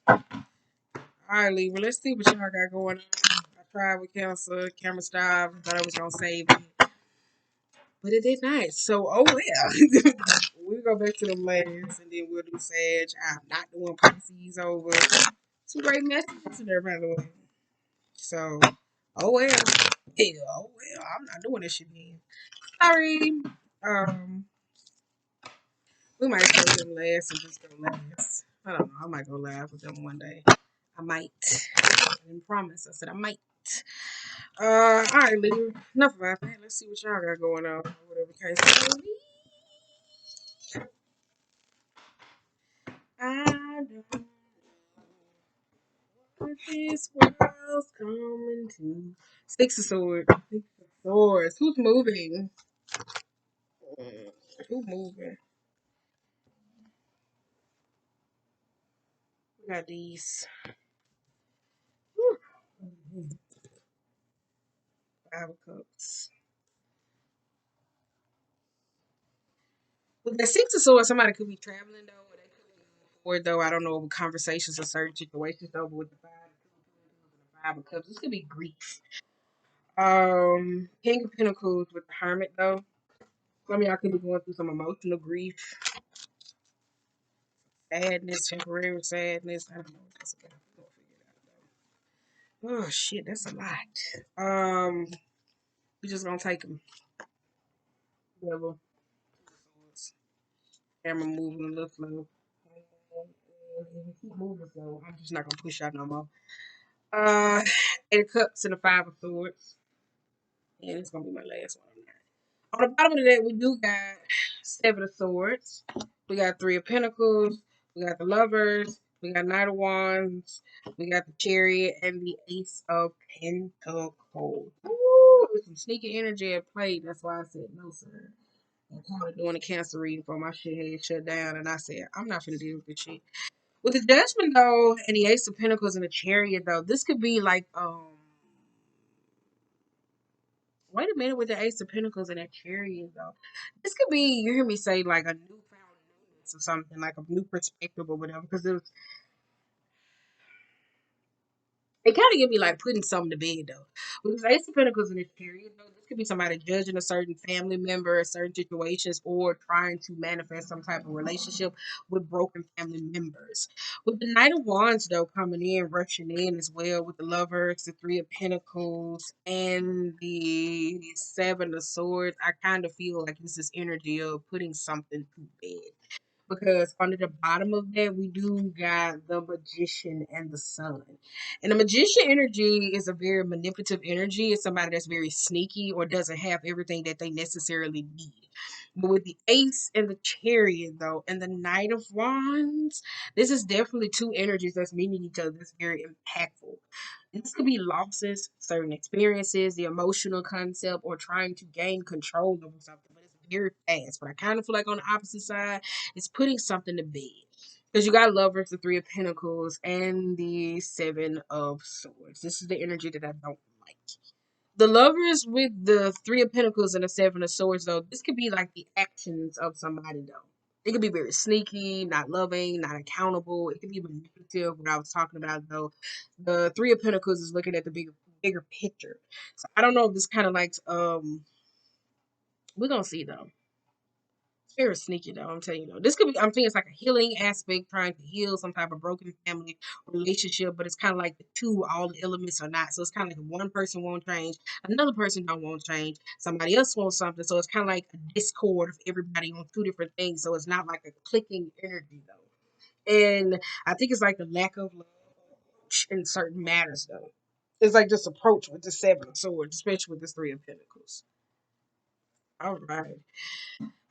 All right, Libra, let's see what y'all got going on. I tried with Cancer, camera stop, thought I was gonna save it, but it did not. So, oh well. We'll go back to the last and then we'll do Sag. I'm not doing Pisces over. Some great messages in there, by the way. So, oh well. Hell, oh well. I'm not doing this shit again. Sorry. Um, we might go them last and just go last. I don't know. I might go live with them one day. I might. I didn't promise. I said I might. All right, Lou. Enough about that. Let's see what y'all got going on. Whatever case may be. I don't know what this world's coming to. Six of Swords. Six of Swords. Who's moving? Who's moving? We got these. Whew. Five of Cups. With that Six of Swords, somebody could be traveling though, or they could be moving forward though. I don't know, conversations or certain situations though. But with the Five of Cups, this could be grief. King of Pentacles with the Hermit though. Some of y'all could be going through some emotional grief, sadness, temporary sadness. I don't know what that's about. We'll figure it out though. Oh shit, that's a lot. We just gonna take them. Devil. Camera moving a little slow. If we keep moving slow, I'm just not gonna push out no more. Eight of Cups and the Five of Swords. And it's gonna be my last one. On the bottom of that, we do got Seven of Swords. We got Three of Pentacles. We got the Lovers. We got Knight of Wands. We got the Chariot and the Ace of Pentacles. Ooh, there's some sneaky energy at play. That's why I said no, sir. I'm kind of doing a Cancer reading for my shit had shut down, and I said I'm not gonna deal with this shit. With the Judgment though, and the Ace of Pentacles and the Chariot though, this could be like wait a minute with the Ace of Pentacles and that Chariot though. This could be, you hear me say, like a newfound newness or something, like a new perspective or whatever. Because it kind of give me like putting something to bed though. With this Ace of Pentacles in this period though, this could be somebody judging a certain family member, certain situations, or trying to manifest some type of relationship with broken family members. With the Knight of Wands though coming in, rushing in as well, with the Lovers, the Three of Pentacles, and the Seven of Swords, I kind of feel like this is energy of putting something to bed because under the bottom of that we do got the Magician and the Sun. And the Magician energy is a very manipulative energy. It's somebody that's very sneaky or doesn't have everything that they necessarily need. But with the Ace and the Chariot though and the Knight of Wands, this is definitely two energies that's meeting each other that's very impactful. This could be losses, certain experiences, the emotional concept, or trying to gain control over something. But it's very fast. But I kind of feel like on the opposite side, it's putting something to bed. Because you got Lovers, the Three of Pentacles, and the Seven of Swords. This is the energy that I don't like. The Lovers with the Three of Pentacles and the Seven of Swords, though, this could be like the actions of somebody, though. It could be very sneaky, not loving, not accountable. It could be manipulative. What I was talking about, though, the Three of Pentacles is looking at the bigger picture. So I don't know if this kind of like we're gonna see though. It's very sneaky though. I'm telling you though. This could be. I'm thinking it's like a healing aspect, trying to heal some type of broken family relationship. But it's kind of like the two, all the elements are not. So it's kind of like one person won't change, another person don't want change, somebody else wants something. So it's kind of like a discord of everybody on two different things. So it's not like a clicking energy though. And I think it's like the lack of love in certain matters though. It's like this approach with the Seven of Swords, especially with this Three of Pentacles. All right.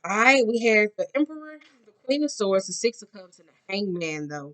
All right, we have the Emperor, the Queen of Swords, the Six of Cups, and the Hangman, though.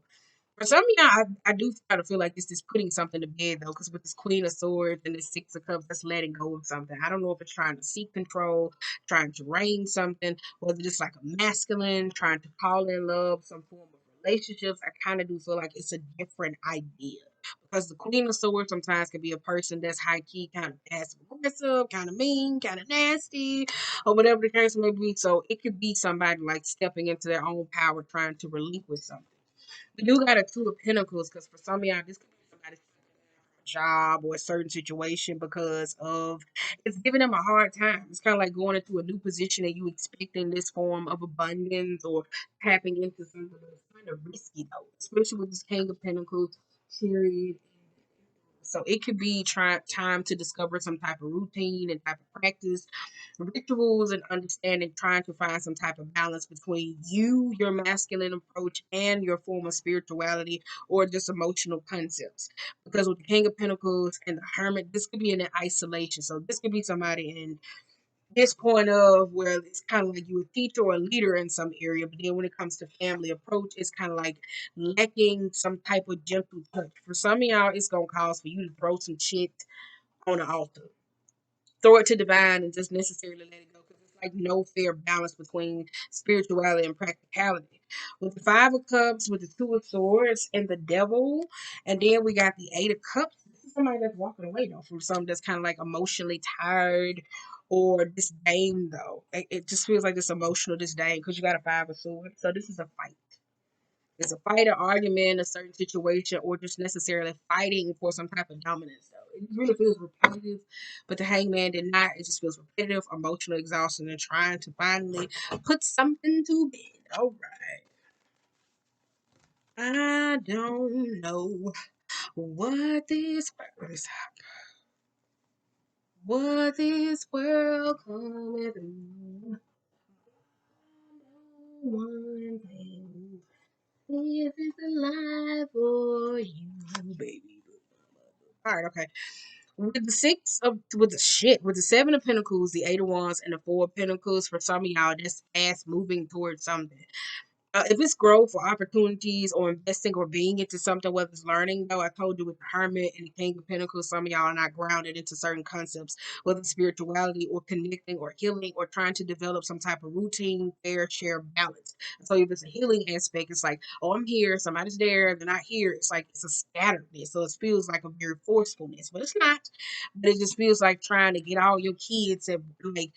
For some of y'all, I do kind of feel like this is putting something to bed, though, because with this Queen of Swords and this Six of Cups, that's letting go of something. I don't know if it's trying to seek control, trying to reign something, whether it's like a masculine, trying to fall in love, some form of relationships. I kind of do feel like it's a different idea. Because the Queen of Swords sometimes can be a person that's high key, kind of passive aggressive, kind of mean, kind of nasty, or whatever the case may be. So it could be somebody like stepping into their own power, trying to relinquish something. We do got a Two of Pentacles because for some of y'all, this could be somebody's job or a certain situation because of it's giving them a hard time. It's kind of like going into a new position and you expecting this form of abundance or tapping into something that's kind of risky though, especially with this King of Pentacles, Chariot. So it could be time to discover some type of routine and type of practice, rituals, and understanding, trying to find some type of balance between you, your masculine approach, and your form of spirituality or just emotional concepts. Because with the King of Pentacles and the Hermit, this could be in an isolation. So this could be somebody in this point of where it's kind of like you a teacher or a leader in some area, but then when it comes to family approach, it's kind of like lacking some type of gentle touch. For some of y'all, it's gonna cause for you to throw some shit on the altar, throw it to divine, and just necessarily let it go because it's like no fair balance between spirituality and practicality. With the Five of Cups, with the Two of Swords, and the Devil, and then we got the Eight of Cups. This is somebody that's walking away though from something that's kind of like emotionally tired or disdain though. It just feels like this emotional disdain because you got a Five of Swords. So this is a fight. It's a fight, an argument, a certain situation, or just necessarily fighting for some type of dominance. Though it really feels repetitive, but the Hangman did not. It just feels repetitive, emotional exhaustion, and trying to finally put something to bed. All right, I don't know what this world coming through. One thing, this is alive for you, baby. All right, okay. With the Seven of Pentacles, the Eight of Wands, and the Four of Pentacles, for some of y'all, that's fast moving towards something. If it's growth or opportunities or investing or being into something, whether it's learning, though, I told you with the Hermit and the King of Pentacles, some of y'all are not grounded into certain concepts, whether it's spirituality or connecting or healing or trying to develop some type of routine, fair share balance. So if it's a healing aspect, it's like, oh, I'm here, somebody's there, they're not here. It's like it's a scatteredness. So it feels like a very forcefulness, but it's not. But it just feels like trying to get all your kids and like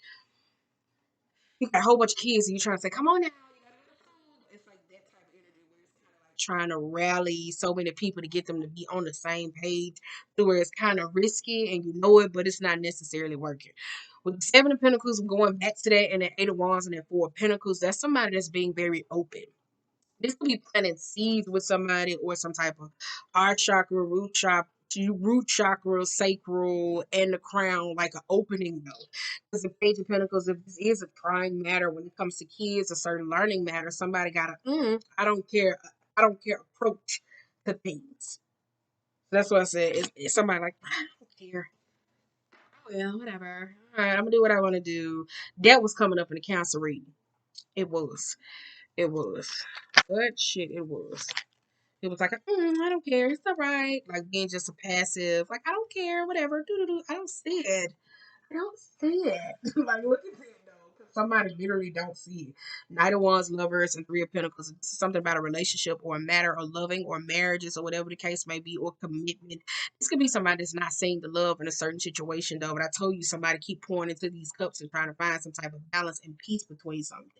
you got a whole bunch of kids and you're trying to say, come on now, you gotta go to school. It's like that type of energy where it's kind of like trying to rally so many people to get them to be on the same page to where it's kind of risky and you know it, but it's not necessarily working. With the Seven of Pentacles, going back to that and the Eight of Wands and that Four of Pentacles, that's somebody that's being very open. This could be planting seeds with somebody or some type of heart chakra, root chakra, sacral, and the crown, like an opening though. Because the Page of Pentacles, if this is a trying matter when it comes to kids, a certain learning matter, somebody got a I don't care approach to things. That's what I said. It's somebody like I don't care. Oh yeah, whatever. All right, I'm gonna do what I want to do. That was coming up in the Cancer reading. It was. It was. But shit, it was. It was like, I don't care. It's all right. Like being just a passive, like, I don't care, whatever. Do. I don't see it. I don't see it. Like, look at it, though. Because somebody literally don't see it. Knight of Wands, Lovers, and Three of Pentacles. This is something about a relationship or a matter of loving or marriages or whatever the case may be or commitment. This could be somebody that's not seeing the love in a certain situation, though. But I told you somebody keep pouring into these cups and trying to find some type of balance and peace between something.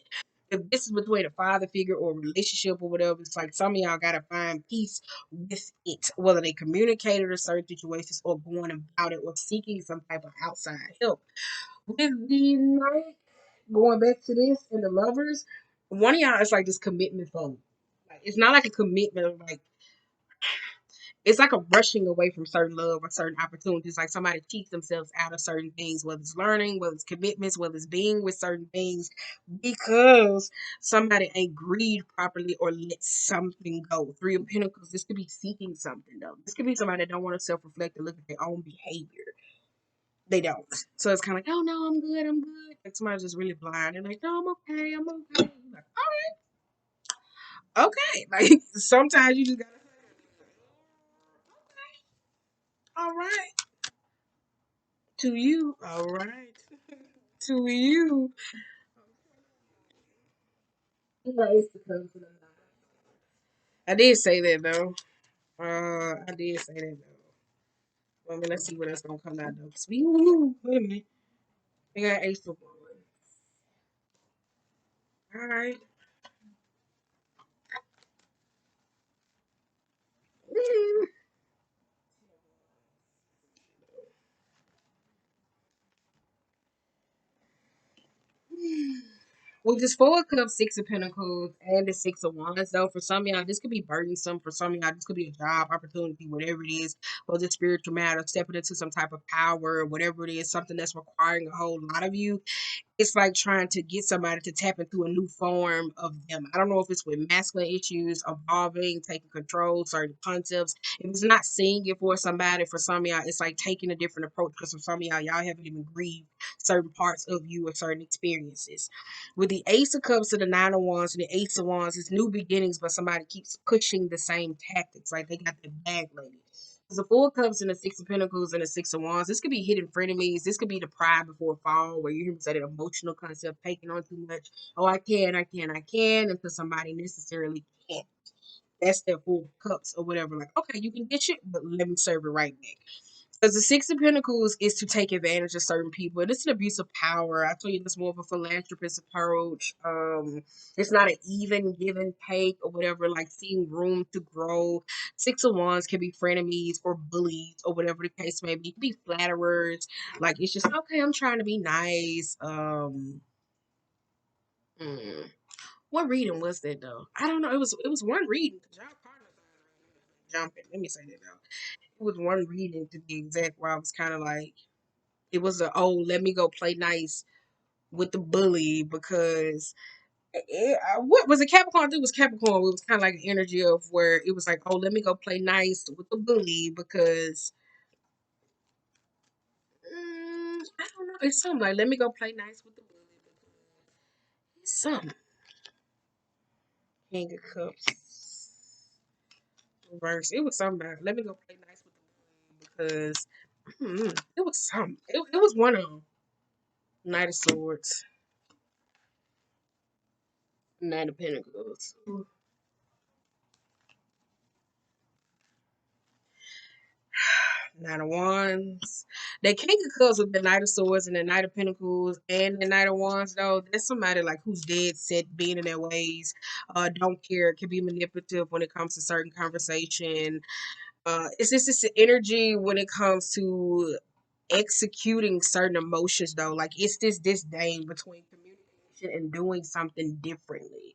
If this is between a father figure or a relationship or whatever, it's like some of y'all gotta find peace with it, whether they communicated or certain situations or going about it or seeking some type of outside help. With the night, going back to this and the lovers, one of y'all is like this commitment phone. Like it's not like a commitment of like it's like a rushing away from certain love or certain opportunities. Like somebody cheats themselves out of certain things, whether it's learning, whether it's commitments, whether it's being with certain things, because somebody ain't grieved properly or let something go. Three of Pentacles, this could be seeking something though. This could be somebody that don't want to self-reflect and look at their own behavior. They don't. So it's kind of like, oh no, I'm good, I'm good. Like somebody's just really blind and like, no, I'm okay, I'm okay. Like, all right, okay. Like sometimes you just gotta say, all right. To you, all right. To you. Yeah, it's the come to the night. I did say that though. I did say that though. Well, I mean, let's see what else gonna come out though. Wait a minute. We got Ace of Wands. All right. With this Four of Cups, Six of Pentacles, and the Six of Wands, though, for some of y'all, this could be burdensome. For some of y'all, this could be a job opportunity, whatever it is, or the spiritual matter, stepping into some type of power, whatever it is, something that's requiring a whole lot of you. It's like trying to get somebody to tap into a new form of them. I don't know if it's with masculine issues, evolving, taking control, certain concepts. If it's not seeing it for somebody, for some of y'all, it's like taking a different approach because for some of y'all haven't even grieved certain parts of you or certain experiences. With the Ace of Cups and the Nine of Wands and the Ace of Wands, it's new beginnings, but somebody keeps pushing the same tactics. Like they got the bag lady. The Four of Cups and the Six of Pentacles and the Six of Wands. This could be hidden frenemies. This could be the pride before fall, where you hear me say that emotional concept, taking on too much. Oh, I can, until somebody necessarily can't. That's their Four of Cups or whatever. Like, okay, you can get it, but let me serve it right back. Because the Six of Pentacles is to take advantage of certain people. And it's an abuse of power. I told you it's more of a philanthropist approach. It's not an even give and take or whatever, like seeing room to grow. Six of Wands can be frenemies or bullies or whatever the case may be. It can be flatterers. Like it's just okay, I'm trying to be nice. Hmm. What reading was that though? I don't know. It was one reading. Y'all partners are jumping. Let me say that though. It was one reading to be exact where I was kind of like it was a let me go play nice with the bully because what was it Capricorn? I think it was Capricorn. It was kind of like an energy of where it was like let me go play nice with the bully because I don't know. It's something like let me go play nice with the bully because it's something. King of Cups reverse. It was something about let me go play nice with the bully because it was something. It was one of them. Knight of Swords, Knight of Pentacles. Nine of Wands. That King of Cups with the Knight of Swords and the Knight of Pentacles and the Knight of Wands, though, that's somebody like who's dead set, being in their ways, don't care, can be manipulative when it comes to certain conversation. It's just this energy when it comes to executing certain emotions, though. Like it's this disdain between communication and doing something differently.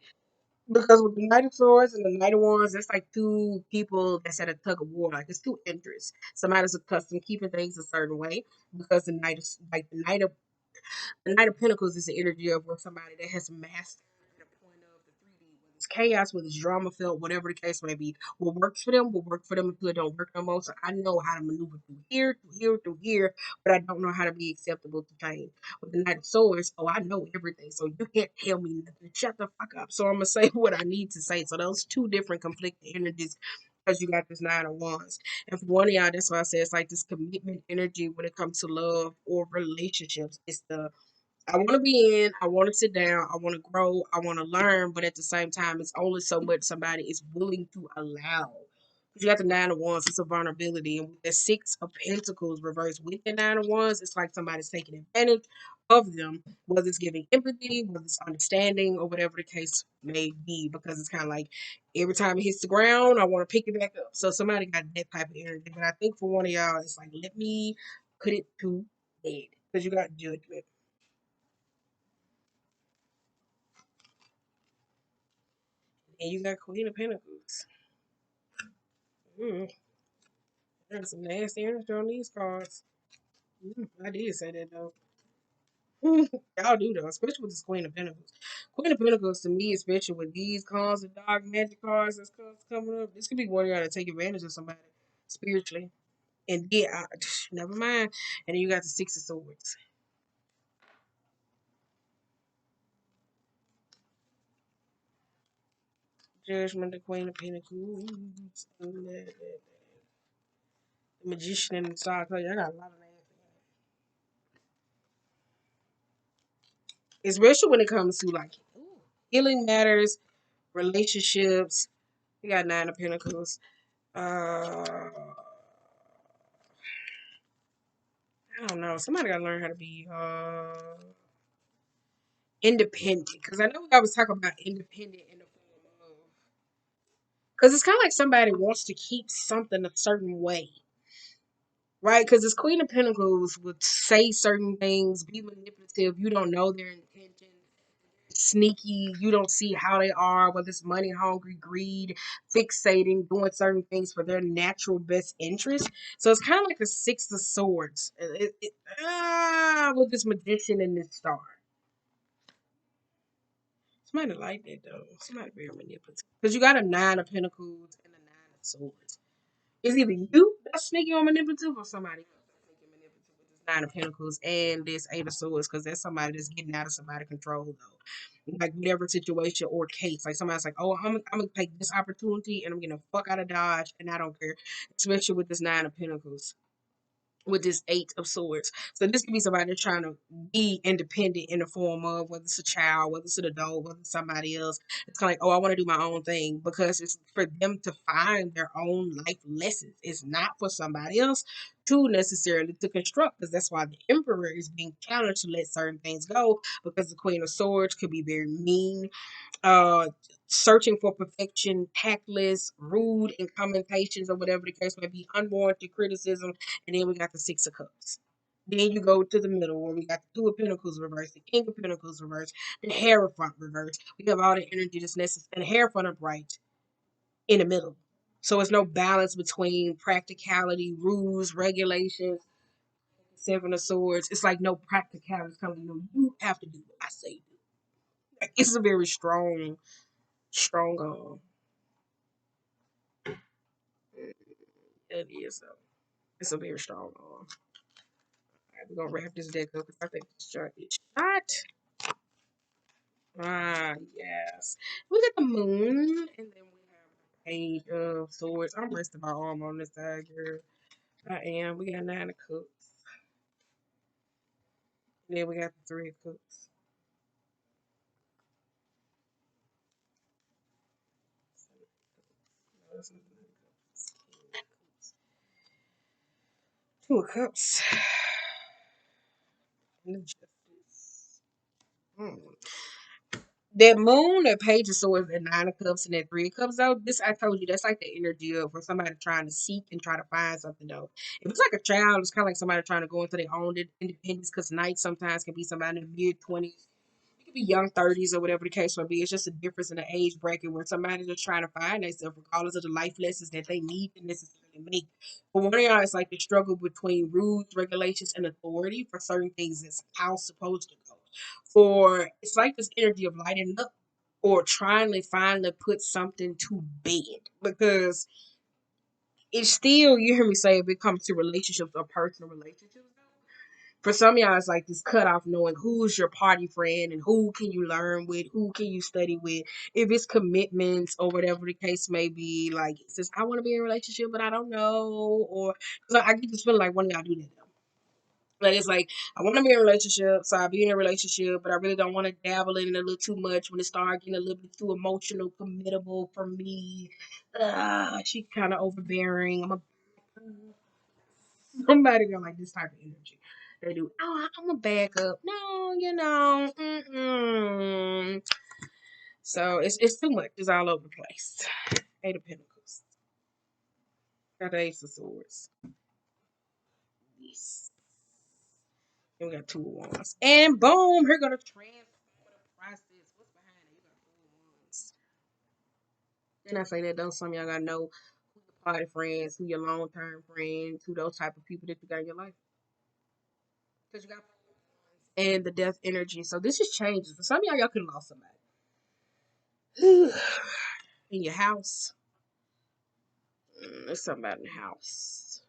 Because with the Knight of Swords and the Knight of Wands, it's like two people that's at a tug of war. Like it's two interests. Somebody's accustomed to keeping things a certain way because the Knight of Pentacles is the energy of where somebody that has mastered the point of the 3D, whether it's chaos, whether it's drama filled, whatever the case may be. What works for them will work for them until it don't work no more. So I know how to maneuver through here, through here, through here, but I don't know how to be acceptable to change. With the Knight of Swords, I know everything. So you can't tell me nothing. Shut the fuck up. So I'm gonna say what I need to say. So those two different conflicting energies because you got this Nine of Wands. And for one of y'all, that's why I say it's like this commitment energy when it comes to love or relationships. It's the I want to be in, I want to sit down, I want to grow, I want to learn, but at the same time, it's only so much somebody is willing to allow. Because you got the Nine of Wands, it's a vulnerability. And with the Six of Pentacles reversed with the Nine of Wands, it's like somebody's taking advantage of them, whether it's giving empathy, whether it's understanding, or whatever the case may be. Because it's kind of like every time it hits the ground, I want to pick it back up. So somebody got that type of energy. But I think for one of y'all, it's like, let me put it to bed. Because you got judgment. And you got Queen of Pentacles. Mm, there's some nasty energy on these cards. I did say that though. Y'all do though, especially with this Queen of Pentacles. Queen of Pentacles to me, especially with these cards, the dark magic cards that's coming up, this could be one you gotta take advantage of somebody spiritually. And yeah, never mind. And then you got the Six of Swords. Judgment, the Queen of Pentacles, and the Magician and the Star. I tell you, I got a lot of nasty. Especially when it comes to like healing matters, relationships. We got Nine of Pentacles. I don't know. Somebody gotta learn how to be independent. Because I know we always talk about independent in the form of. Because it's kind of like somebody wants to keep something a certain way, right? Because this Queen of Pentacles would say certain things, be manipulative. You don't know their intentions. sneaky. You don't see how they are, whether it's money hungry, greed, fixating, doing certain things for their natural best interest. So it's kind of like a Six of Swords with this magician and this star. Somebody like that though. Somebody very manipulative. Because you got a Nine of Pentacles and a Nine of Swords. It's either you that's sneaky or manipulative or somebody else that's sneaky manipulative with this Nine of Pentacles and this Eight of Swords because that's somebody that's getting out of somebody's control though. Like whatever situation or case. Like somebody's like, oh, I'm gonna take this opportunity and I'm getting the fuck out of Dodge and I don't care. Especially with this Nine of Pentacles with this Eight of Swords. So this could be somebody that's trying to be independent in the form of whether it's a child, whether it's an adult, whether it's somebody else. It's kind of like, oh, I want to do my own thing because it's for them to find their own life lessons. It's not for somebody else to necessarily to construct because that's why the Emperor is being challenged to let certain things go because the Queen of Swords could be very mean, uh searching for perfection, tactless, rude in commentations or whatever the case may be, unwarranted criticism, and then we got the Six of Cups. Then you go to the middle where we got the Two of Pentacles reversed, the King of Pentacles reversed, the Hierophant reversed. We have all the energy that's necessary, and the Hierophant upright in the middle. So it's no balance between practicality, rules, regulations. Seven of Swords. It's like no practicality. It's kind of like, no, you have to do what I say do. Like, it's a very strong it is though. It's a very strong arm. Alright, we're gonna wrap this deck up because I think this chart is shot. Ah, yes. We got the moon, and then we have the page of swords. I'm resting my arm on this side, girl. I am. We got Nine of Cups. And then we got the Three of Cups. No, that's not the Nine of Cups. Two of Cups. And the Justice. Hmm. That moon, that page of swords, that Nine of Cups, and that Three of Cups, though, this I told you, that's like the energy of for somebody trying to seek and try to find something, though. If it's like a child, it's kind of like somebody trying to go into their own independence, because night sometimes can be somebody in the mid-20s. It could be young 30s or whatever the case may be. It's just a difference in the age bracket where somebody's just trying to find themselves, regardless of the life lessons that they need to necessarily make. But one of y'all is like the struggle between rules, regulations, and authority for certain things that's how it's supposed to go. For it's like this energy of lighting up or trying to finally put something to bed because it's still, you hear me say, if it comes to relationships or personal relationships, for some of y'all, it's like this cutoff knowing who's your party friend and who can you learn with, who can you study with. If it's commitments or whatever the case may be, like it says, I want to be in a relationship, but I don't know. Or because I get this feeling like one of y'all do that. Like it's like I want to be in a relationship, so I be in a relationship, but I really don't want to dabble in it a little too much when it start getting a little bit too emotional, committable for me. She kind of overbearing. Somebody got like this type of energy. They do. Oh, I'm gonna back up. No, mm-mm. So it's too much. It's all over the place. Eight of Pentacles. Got the Ace of Swords. Yes. And we got Two of Wands. And boom, here go the transformative process. What's behind it? You got Two of Wands. And I say that though, some of y'all gotta know who your party friends, who your long term friends, who those type of people that you got in your life. Because you got and the death energy. So this is changes. For some of y'all could have lost somebody. In your house. There's somebody in the house.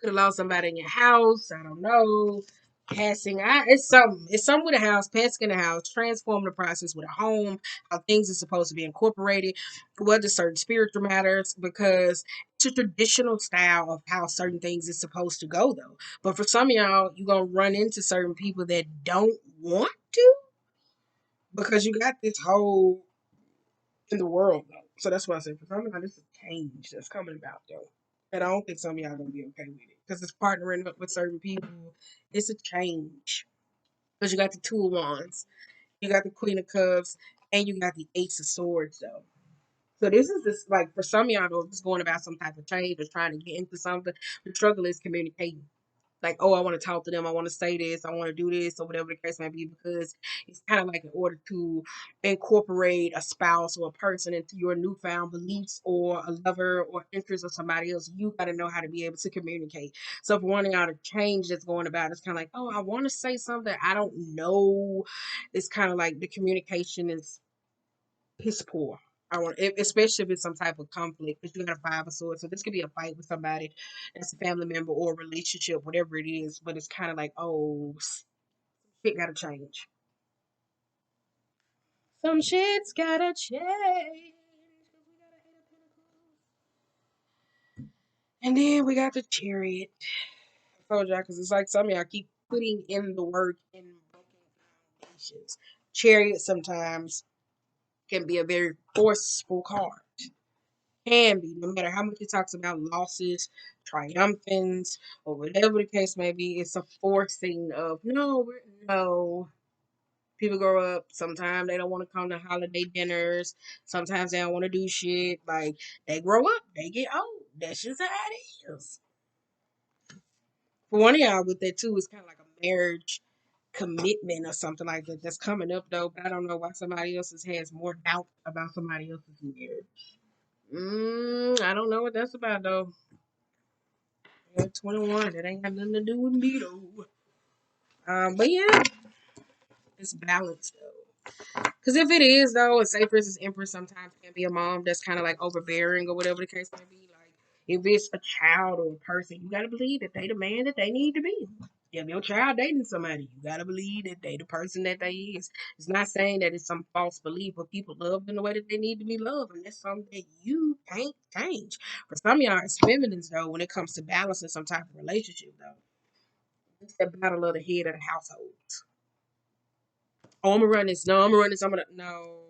Could have lost somebody in your house. I don't know. Passing. It's something. It's something with a house. Passing in a house. Transform the process with a home. How things are supposed to be incorporated. Whether certain spiritual matters. Because it's a traditional style of how certain things is supposed to go, though. But for some of y'all, you're going to run into certain people that don't want to. Because you got this whole in the world, though. So that's why I said for some of y'all, this is change that's coming about, though. And I don't think some of y'all gonna be okay with it because it's partnering up with certain people. It's a change because you got the Two of Wands, you got the Queen of Cups, and you got the Ace of Swords, though. So this is just like for some of y'all, though, just going about some type of change or trying to get into something. The struggle is communicating. like, oh, I want to talk to them, I want to say this, I want to do this, or whatever the case may be, because it's kind of like in order to incorporate a spouse or a person into your newfound beliefs or a lover or interest of somebody else, you got to know how to be able to communicate. So for wanting out a change that's going about, it's kind of like, oh, I want to say something, I don't know. It's kind of like the communication is piss poor. Especially if it's some type of conflict, because you got a five of swords. So this could be a fight with somebody that's a family member or a relationship, whatever it is. But it's kind of like, oh, shit gotta change. Some shit's gotta change. And then we got the chariot. I told y'all, because it's like some of y'all keep putting in the work in broken foundations. Chariot sometimes can be a very forceful card. Can be, no matter how much it talks about losses, triumphants, or whatever the case may be, it's a forcing of no. People grow up. Sometimes they don't want to come to holiday dinners. Sometimes they don't want to do shit. Like they grow up, they get old. That's just how it is. For one of y'all with that too, it's kind of like a marriage commitment or something like that that's coming up though. But I don't know why somebody else's has more doubt about somebody else's marriage. I don't know what that's about though. You're 21. It ain't got nothing to do with me though. But yeah, it's balanced though. Because if it is though, a say for instance, Empress sometimes can be a mom that's kind of like overbearing or whatever the case may be. Like if it's a child or a person, you gotta believe that they the man that they need to be. If your child dating somebody, you gotta believe that they the person that they is. It's not saying that it's some false belief, but people love in the way that they need to be loved, and that's something that you can't change. For some of y'all as feminines though, when it comes to balancing some type of relationship though, it's the battle of the head of the household. Oh, I'm gonna run this. No, I'm gonna run this. no.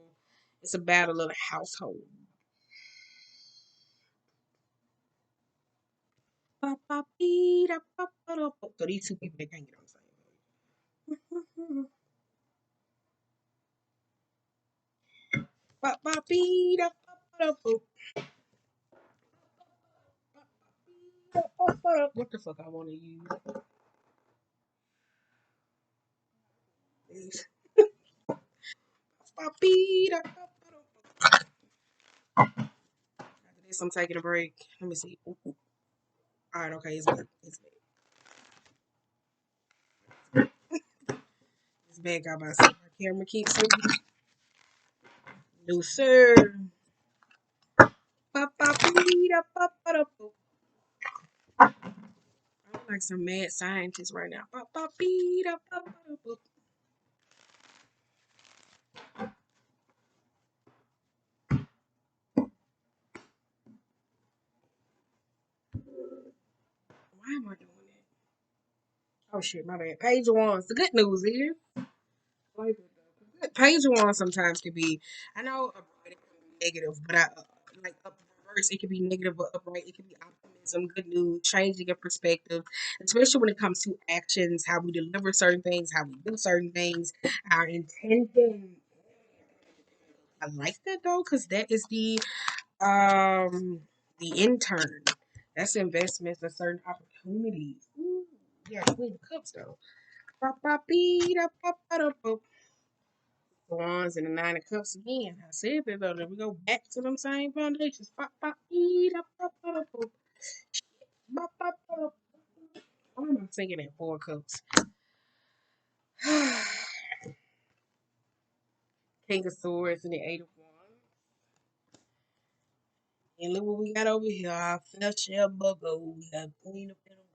It's a battle of the household. So these two people they can't get on the same page. What the fuck I want to use? After this, I'm taking a break. Let me see. All right, okay, it's back. It's back. Got myself. My camera keeps moving. No sir. I'm like some mad scientist right now. Why am I doing that? Oh shit, my bad. Page one. The good news is, page one sometimes can be. I know it can be negative, but I like up reverse. It can be negative or upright. It can be optimism, good news, changing your perspective, especially when it comes to actions, how we deliver certain things, how we do certain things, our intention. I like that though, because that is the intern. That's investments and certain opportunities. Ooh, yeah, Queen of Cups though. The Wands and the Nine of Cups again. I said that though. Then we go back to them same foundations. Why am I singing at Four Cups? King of Swords and the Eight of Wands. And look what we got over here. Our Shell Buckle. We got Queen of Pentacles.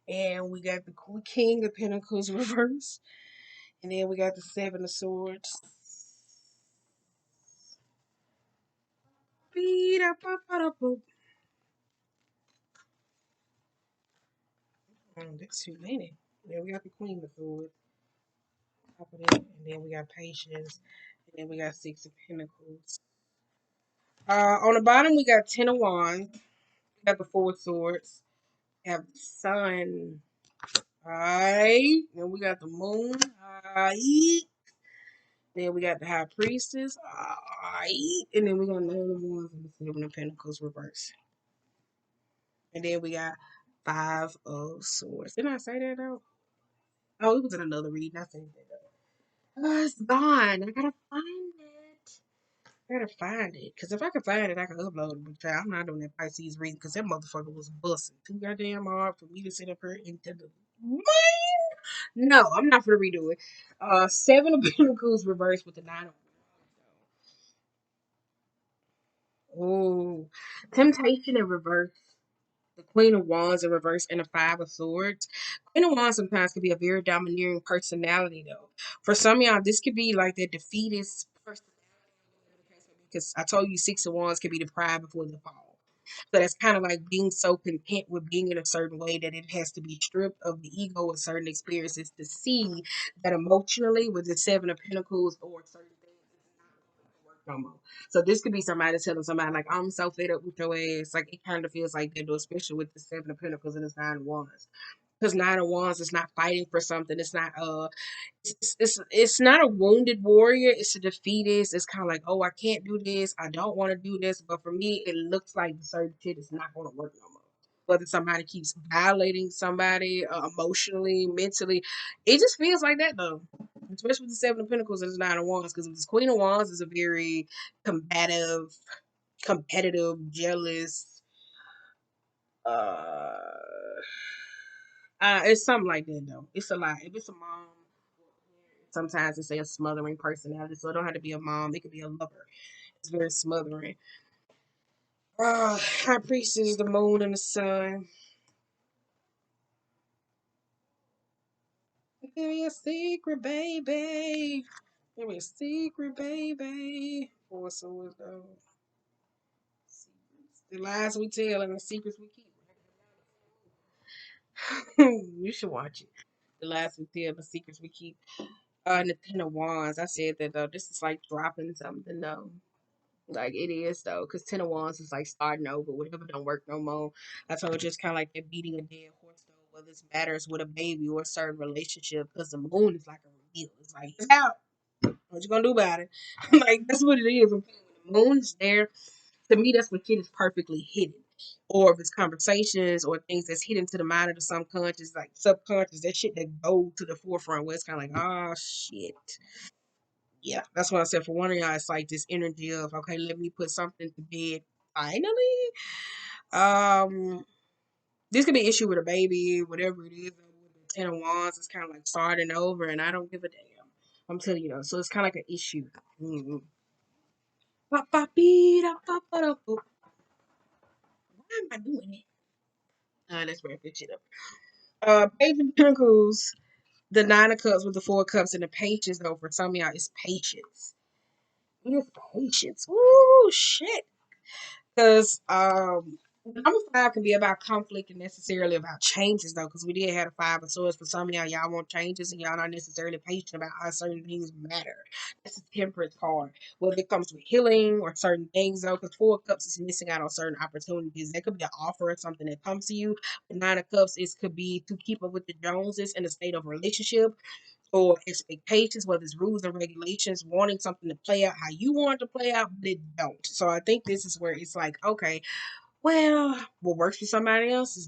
And we got the King of Pentacles reverse. And then we got the Seven of Swords. That's too many. Then we got the Queen of Swords. Top of that. And then we got Patience. And then we got Six of Pentacles. On the bottom, we got Ten of Wands. We got the Four of Swords. We have the Sun. Alright. Then we got the Moon. Alright. Then we got the High Priestess. Alright. And then we got Nine of Wands and the Seven of Pentacles reverse. And then we got Five of Swords. Didn't I say that though? Oh, it was in another reading. I said that though. Oh, it's gone. I gotta find it. I gotta find it. Because if I can find it, I can upload it. But I'm not doing that Pisces reading because that motherfucker was busting too goddamn hard for me to sit up here into the. No, I'm not gonna redo it. Seven of Pentacles reversed with the Nine of Wands. Oh, Temptation in reverse. The Queen of Wands in reverse and the Five of Swords. Queen of Wands sometimes can be a very domineering personality, though. For some of y'all, this could be like the defeatist personality. Because I told you, Six of Wands can be the pride before the fall. So that's kind of like being so content with being in a certain way that it has to be stripped of the ego of certain experiences to see that emotionally with the Seven of Pentacles or certain things it's not going to work no more. So this could be somebody telling somebody like, I'm so fed up with your ass. Like it kind of feels like they do, especially with the Seven of Pentacles and the Nine of Wands. Because Nine of Wands is not fighting for something. It's not it's not a wounded warrior. It's a defeatist. It's kind of like, oh, I can't do this. I don't want to do this. But for me, it looks like the certain shit is not going to work no more. Whether somebody keeps violating somebody emotionally, mentally, it just feels like that though. Especially with the Seven of Pentacles and the Nine of Wands, because this Queen of Wands is a very combative, competitive, jealous. Uh, it's something like that though. It's a lot. If it's a mom, sometimes it's a smothering personality, so it don't have to be a mom. It could be a lover. It's very smothering. High Priestess, the moon and the sun. Give me a secret, baby. Give me a secret, baby. Four swords though. Secrets. The lies we tell and the secrets we keep. You should watch it. The lies we tell, the secrets we keep. And the Ten of Wands. I said that though. This is like dropping something though. Like it is though, because Ten of Wands is like starting over. Whatever don't work no more. I told you it's kind of like they're beating a dead horse though. Whether it matters with a baby or a certain relationship, because the moon is like a reveal. It's like it's out. What you gonna do about it? Like that's what it is. When the moon is there, to me, that's when shit is perfectly hidden. Or if it's conversations or things that's hidden to the mind of the subconscious, like subconscious, that shit that go to the forefront where it's kind of like, oh shit. Yeah, that's what I said. For one of y'all, it's like this energy of, okay, let me put something to bed finally. Um, this could be an issue with a baby, whatever it is. With the Ten of Wands, it's kind of like starting over, and I don't give a damn. I'm telling you, though. So it's kind of like an issue. Mm-hmm. Why am I doing it? Let's wrap this shit up. Page of Pentacles, the Nine of Cups with the Four of Cups, and the patience, though, for some of y'all, it's patience. It is patience. Ooh, shit. Because number five can be about conflict and necessarily about changes though, because we did have a Five of Swords. For some of y'all want changes and y'all not necessarily patient about how certain things matter. That's a temperance card. Whether it comes with healing or certain things though, because Four of Cups is missing out on certain opportunities. That could be an offer or something that comes to you. But Nine of Cups is could be to keep up with the Joneses in a state of relationship or expectations, whether it's rules and regulations, wanting something to play out how you want it to play out, but it don't. So I think this is where it's like, okay, well, what works for somebody else is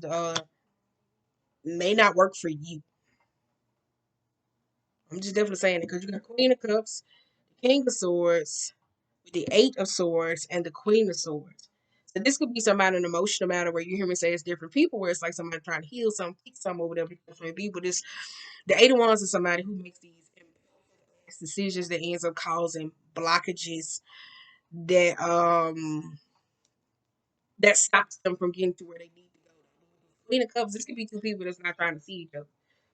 may not work for you. I'm just definitely saying it because you got Queen of Cups, King of Swords, the Eight of Swords, and the Queen of Swords. So this could be somebody in an emotional matter where you hear me say it's different people, where it's like somebody trying to heal something, fix something, or whatever the case may be. But it's the Eight of Wands is somebody who makes these decisions that ends up causing blockages that that stops them from getting to where they need to go. Queen of Cups, this could be two people that's not trying to see each other.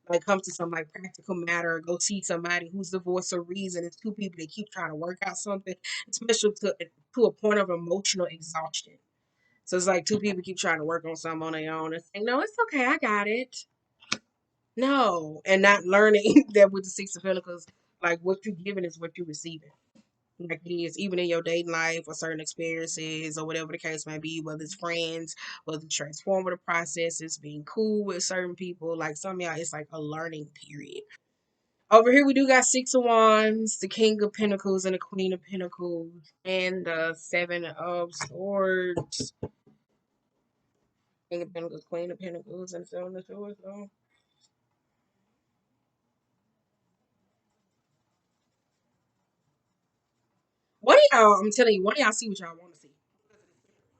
When it comes to some like practical matter, go see somebody who's the voice of reason. It's two people that keep trying to work out something, especially to a point of emotional exhaustion. So it's like two people keep trying to work on something on their own and saying, no, it's okay, I got it. No. And not learning that with the Six of Pentacles, like what you're giving is what you're receiving. Like it is, even in your dating life or certain experiences or whatever the case may be, whether it's friends, whether it's transformative processes, being cool with certain people. Like some of y'all, it's like a learning period. Over here, we do got Six of Wands, the King of Pentacles, and the Queen of Pentacles, and the Seven of Swords. King of Pentacles, Queen of Pentacles, and so on and so on. So, what do y'all? I'm telling you, what do y'all see? What y'all want to see?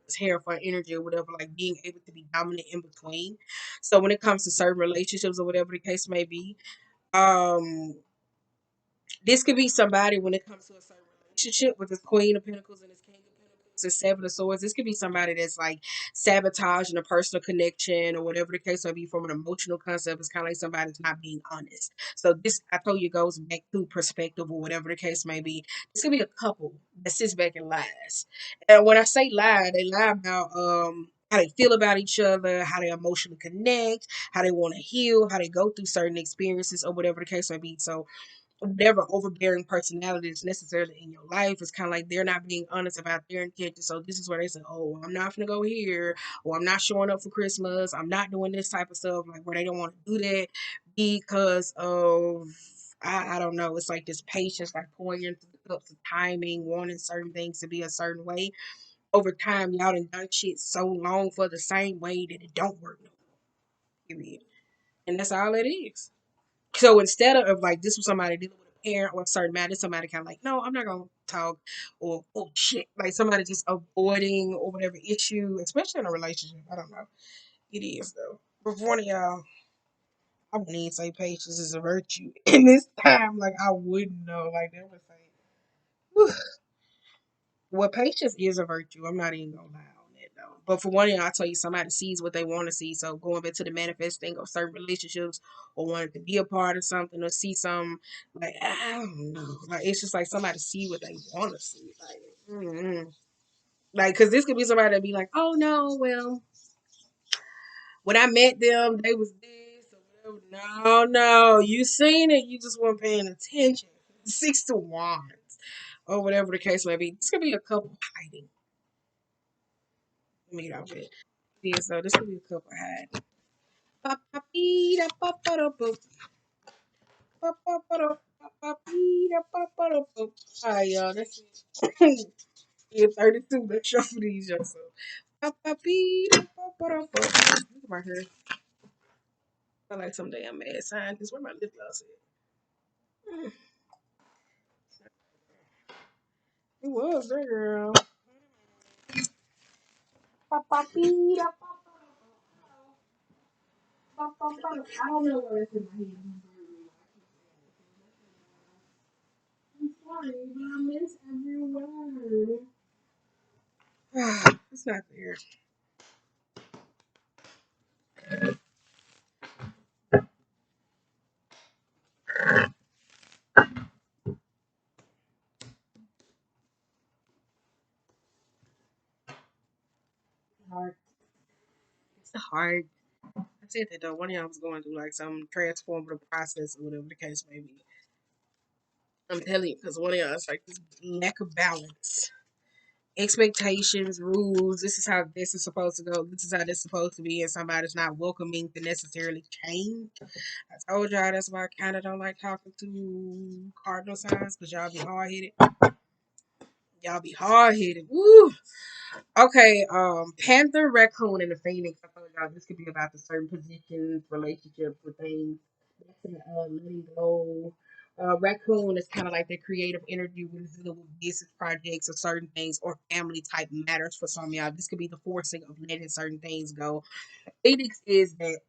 It's hair for energy or whatever, like being able to be dominant in between. So when it comes to certain relationships or whatever the case may be, um, this could be somebody when it comes to a certain relationship with this Queen of Pentacles and this King of Pentacles, this Seven of Swords. This could be somebody that's like sabotaging a personal connection or whatever the case may be from an emotional concept. It's kind of like somebody's not being honest. So this, I told you, goes back to perspective or whatever the case may be. This could be a couple that sits back and lies. And when I say lie, they lie about how they feel about each other, how they emotionally connect, how they want to heal, how they go through certain experiences or whatever the case may be. So whatever overbearing personality is necessarily in your life. It's kind of like they're not being honest about their intentions. So this is where they say, "Oh, I'm not gonna go here," or "I'm not showing up for Christmas. I'm not doing this type of stuff." Like where they don't want to do that because of I don't know. It's like this patience, like pouring into the cups of timing, wanting certain things to be a certain way. Over time, y'all done shit so long for the same way that it don't work no more. Period. And that's all it is. So instead of like this was somebody dealing with a parent or a certain matter, somebody kind of like, no, I'm not gonna talk, or oh shit, like somebody just avoiding or whatever issue, especially in a relationship. I don't know. It is though. But for one of y'all, I wouldn't even say patience is a virtue. In this time, like I wouldn't know. Like they would say, whew. Well, patience is a virtue. I'm not even gonna lie on that though. But for one thing, I tell you, somebody sees what they want to see. So going back to the manifesting of certain relationships or wanting to be a part of something or see something, like I don't know, like it's just like somebody see what they want to see. Like, like because this could be somebody that be like, oh no, well, when I met them, they was this or whatever. No, no, you seen it, you just weren't paying attention. Six to Wands or whatever the case may be. This could be a couple hiding. Meet out with. Yeah, so this will be a couple hide. Pa-pa-pee-da, pa-pa-da-boop. Pa-pa-pa-da, pa-pa-pee-da, pa-pa-da-boop. Alright, y'all, that's it. Yeah, 32. Let's shuffle these, y'all. So, pa-pa-pee-da, pa-pa-da-boop. Look at my hair. I like some damn mad scientist. Where my lip gloss at? It was there, girl. Pa-pa-pee-da, pa-pa-da-boop. I don't know where it's in my head. I'm sorry, but I miss every word. It's not there. Hard. It's hard. I said that though. One of y'all was going through like some transformative process or whatever the case may be. I'm telling you, because one of y'all is like this lack of balance. Expectations, rules, this is how this is supposed to go, this is how this is supposed to be, and somebody's not welcoming to necessarily change. I told y'all that's why I kind of don't like talking to cardinal signs, because y'all be hard headed. Y'all be hard headed. Woo! Okay, Panther, Raccoon, and the Phoenix. I told y'all this could be about the certain positions, relationships with things. That's an letting go. Raccoon is kind of like the creative energy when it's dealing with business projects or certain things or family type matters for some of y'all. This could be the forcing of letting certain things go. Phoenix is that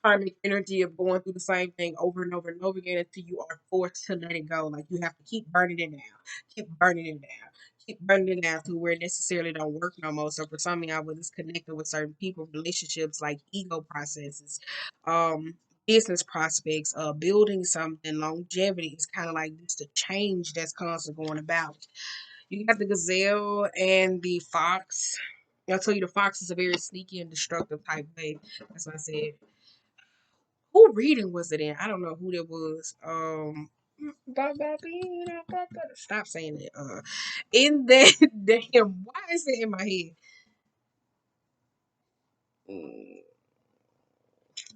karmic energy of going through the same thing over and over and over again until you are forced to let it go. Like you have to keep burning it down, keep burning it down, keep burning it down to where it necessarily don't work no more. So for some of y'all, when it's connected with certain people, relationships, like ego processes, um, business prospects, building something, longevity is kind of like just a change that's constantly going about. You got the gazelle and the fox. I'll tell you, the fox is a very sneaky and destructive type way. That's what I said. Who reading was it in? I don't know who that was. Stop saying it. In that damn, why is it in my head? Mm,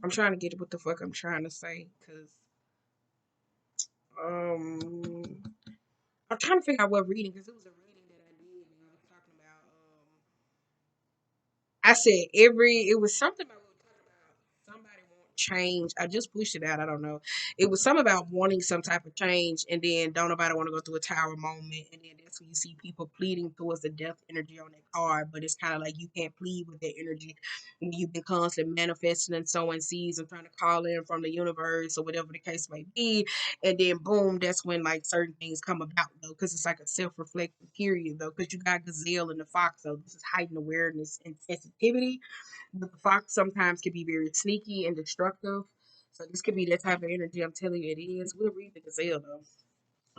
I'm trying to get what the fuck I'm trying to say, cause um, I'm trying to figure out what reading, cause it was a reading that I did, and I was talking about I said it was something about we were talking about somebody want change. I just pushed it out. I don't know. It was something about wanting some type of change, and then don't nobody want to go through a tower moment, and then that's when you see people pleading towards the death energy on that card. But it's kind of like you can't plead with that energy when you've been constantly manifesting and sowing seeds and trying to call in from the universe or whatever the case may be, and then boom, that's when like certain things come about though, because it's like a self-reflective period though, because you got Gazelle and the Fox, so this is heightened awareness and sensitivity. But the Fox sometimes can be very sneaky and destructive. So this could be that type of energy. I'm telling you, it is. We'll read the Gazelle though.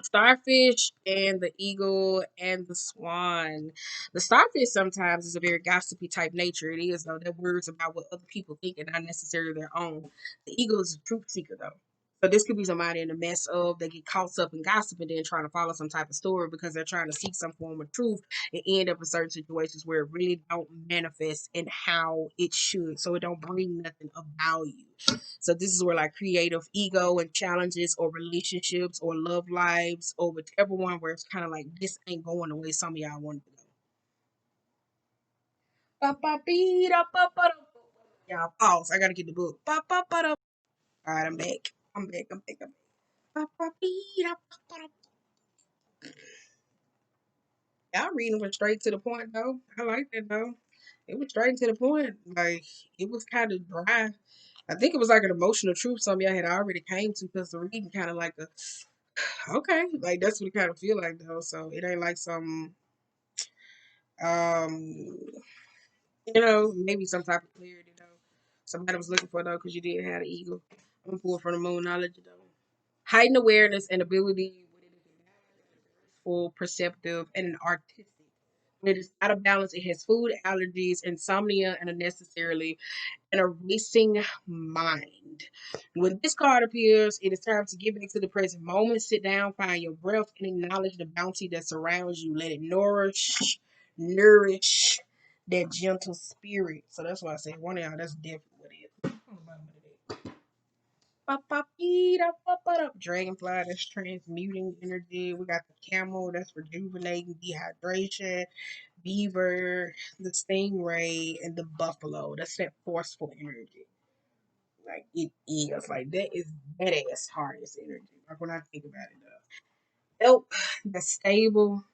Starfish and the eagle and the swan. The starfish sometimes is a very gossipy type nature. It is though. They're words about what other people think and not necessarily their own. The eagle is a truth seeker though. So this could be somebody in the mess of they get caught up in gossip and then trying to follow some type of story because they're trying to seek some form of truth and end up in certain situations where it really don't manifest in how it should. So it don't bring nothing of value. So this is where like creative ego and challenges or relationships or love lives or whichever one where it's kind of like this ain't going the way some of y'all want it to go. Y'all pause. I gotta get the book. All right, I'm back. I'm back. Y'all reading went straight to the point though. I like that though. It was straight to the point. Like it was kind of dry. I think it was like an emotional truth some of y'all had already came to because the reading kind of like a okay, like that's what it kind of feel like though. So it ain't like some um maybe some type of clarity though. Somebody was looking for though because you did have the eagle. I'm pulled from the moon knowledge though. Heightened awareness and ability when it is full, perceptive, and an artistic. When it is out of balance, it has food allergies, insomnia, and unnecessarily and a racing mind. When this card appears, it is time to get back to the present moment. Sit down, find your breath, and acknowledge the bounty that surrounds you. Let it nourish that gentle spirit. So that's why I say one of y'all, that's definitely what it is. Dragonfly, that's transmuting energy. We got the camel, that's rejuvenating, dehydration. Beaver, the stingray, and the buffalo. That's that forceful energy. Like it is. Like that is that ass hardest energy. Like when I think about it though. Elk, that's stable.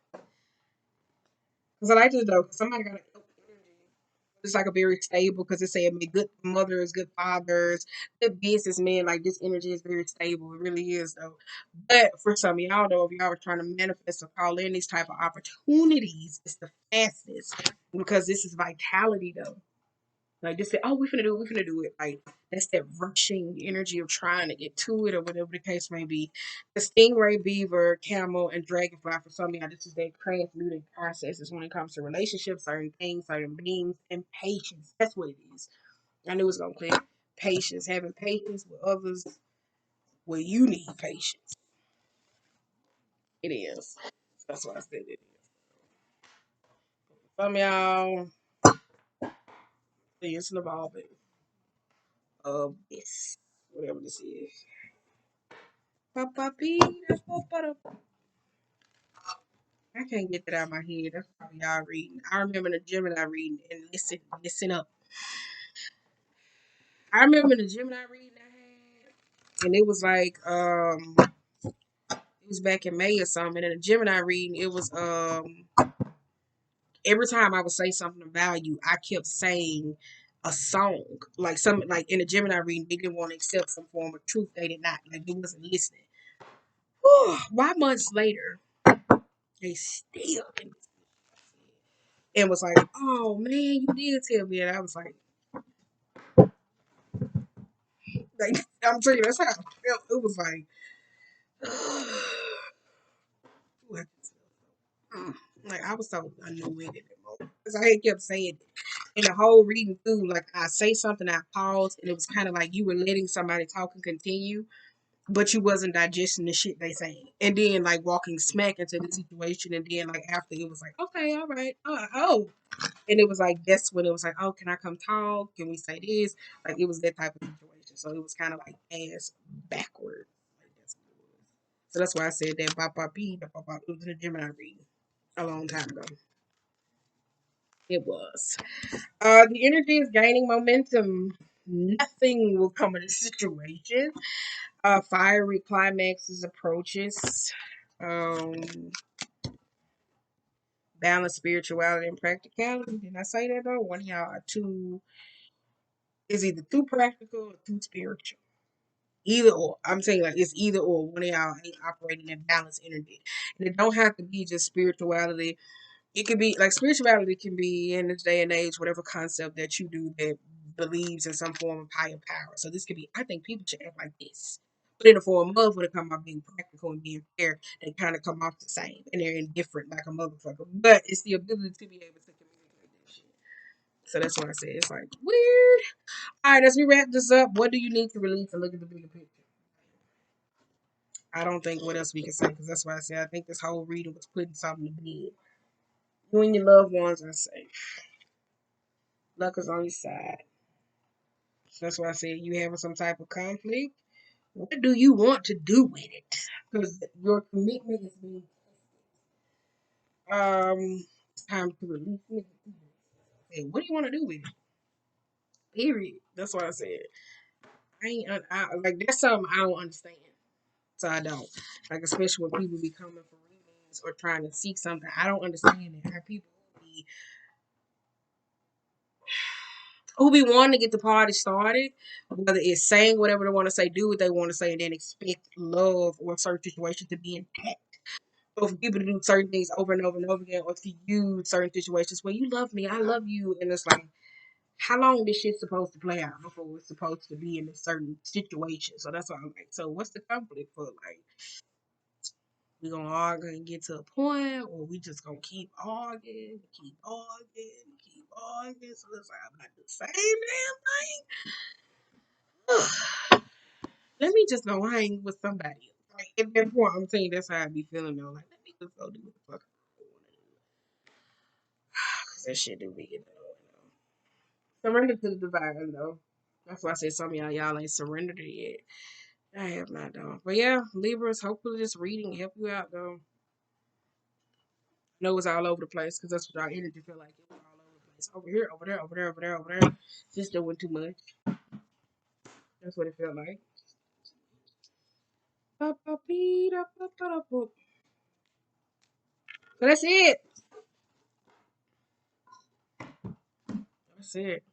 Because I like this though, 'cause somebody got an elk energy. It's like a very stable because it said good mothers, good fathers, good businessmen. Like this energy is very stable. It really is though. But for some of y'all though, if y'all were trying to manifest or call in these type of opportunities, it's the fastest because this is vitality though. Like just say, oh, we finna do it. Like that's that rushing energy of trying to get to it or whatever the case may be. The stingray, beaver, camel, and dragonfly for some of y'all, this is their transmuting processes when it comes to relationships, certain things, certain beings, and patience. That's what it is. I knew it was gonna click. Patience, having patience with others where you need patience. It is. That's why I said it is. Some of y'all, it's an evolving of this, whatever this is. I can't get that out of my head. That's probably y'all reading. I remember the Gemini reading and listen up. I remember the Gemini reading I had, and it was like it was back in May or something. And in the Gemini reading, it was every time I would say something of value, I kept saying a song. Like some like in the Gemini reading, they didn't want to accept some form of truth. They did not. Like they wasn't listening. Why months later, they still didn't and was like, "Oh man, you did tell me," and I was like I'm telling you, that's how I felt. It was like, like I was so annoyed at that moment because I had kept saying it. And the whole reading through, like I say something, I paused, and it was kind of like you were letting somebody talk and continue, but you wasn't digesting the shit they saying, and then like walking smack into the situation, and then like after it was like, okay, all right, oh, and it was like that's when it was like, oh, can I come talk? Can we say this? Like it was that type of situation. So it was kind of like ass backward. Like that's what it was. So that's why I said that bop bop bee, bop bop bop. It was in a Gemini reading a long time ago. It was. The energy is gaining momentum. Nothing will come of this situation. Fiery climaxes approaches. Um, Balance spirituality and practicality. Did I say that though? One of y'all are too is either too practical or too spiritual. Either or. I'm saying like it's either or. One of y'all ain't operating in balanced energy. And it don't have to be just spirituality. It could be like spirituality can be in this day and age, whatever concept that you do that believes in some form of higher power. So this could be I think people should act like this. But in the form of when it come out being practical and being fair, they kind of come off the same and they're indifferent like a motherfucker. But it's the ability to be able to communicate that shit. So that's what I said. It's like weird. All right, as we wrap this up, what do you need to release and look at the bigger picture? I don't think what else we can say because that's why I said I think this whole reading was putting something to bed. You and your loved ones are safe. Luck is on your side. So that's why I said you having some type of conflict. What do you want to do with it? Because your commitment is being it's time to release it. Hey, what do you want to do with it? Period. That's what I said. Like that's something I don't understand. So I don't like, especially when people be coming for readings or trying to seek something. I don't understand it. How people who be wanting to get the party started, whether it's saying whatever they want to say, do what they want to say, and then expect love or certain situations to be intact. Or for people to do certain things over and over and over again, or to use certain situations where you love me, I love you, and it's like, how long this shit's supposed to play out before it's supposed to be in a certain situation? So that's why I'm like, so what's the conflict for? Like, we gonna argue and get to a point, or we just gonna keep arguing, keep arguing, keep arguing? So it's like, I'm not the same damn thing. Let me just go hang with somebody else. Like at that point, I'm saying that's how I be feeling though. Like let me just go do what the fuck I want to do. Cause that shit do be getting annoying. Surrender to the divine though. That's why I said some of y'all ain't surrendered it yet. I have not though. But yeah, Libras, hopefully this reading help you out though. I know it's all over the place because that's what our energy feel like. It was all over the place. Over here, over there, over there, over there, over there. Just doing too much. That's what it felt like. So that's it. That's it.